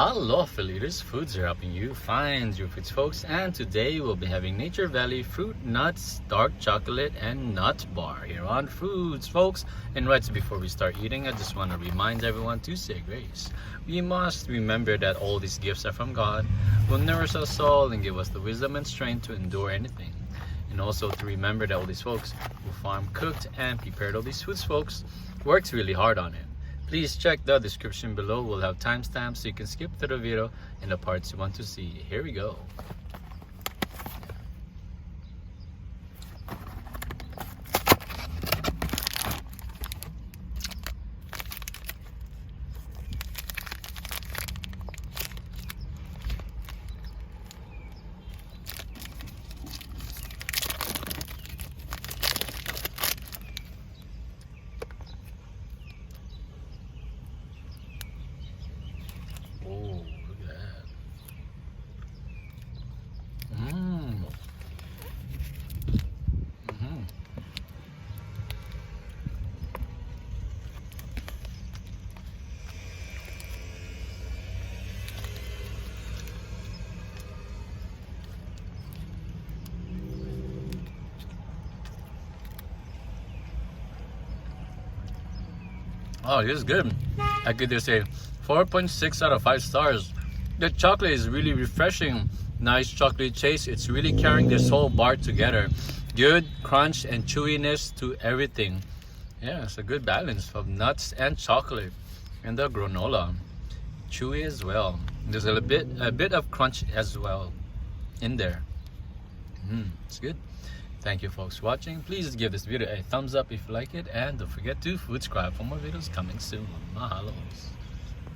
Hello affiliates, Foodz are helping you find your foods folks, and today we'll be having Nature Valley fruit nuts, dark chocolate and nut bar here on Foodz folks. And right before we start eating, I just want to remind everyone to say grace. We must remember that all these gifts are from God, will nourish our soul and give us the wisdom and strength to endure anything. And also to remember that all these folks who farm, cooked and prepared all these foods folks works really hard on it. Please check the description below. We'll have timestamps so you can skip through the video and the parts you want to see. Here we go. Oh, look at that. Oh, this is good. I could just say 4.6 out of 5 stars. The chocolate is really refreshing. Nice chocolate taste. It's really carrying this whole bar together. Good crunch and chewiness to everything. Yeah, it's a good balance of nuts and chocolate. And the granola, chewy as well. There's a bit of crunch as well in there. It's good. Thank you folks for watching. Please give this video a thumbs up if you like it, and don't forget to subscribe for more videos coming soon. Mahalos.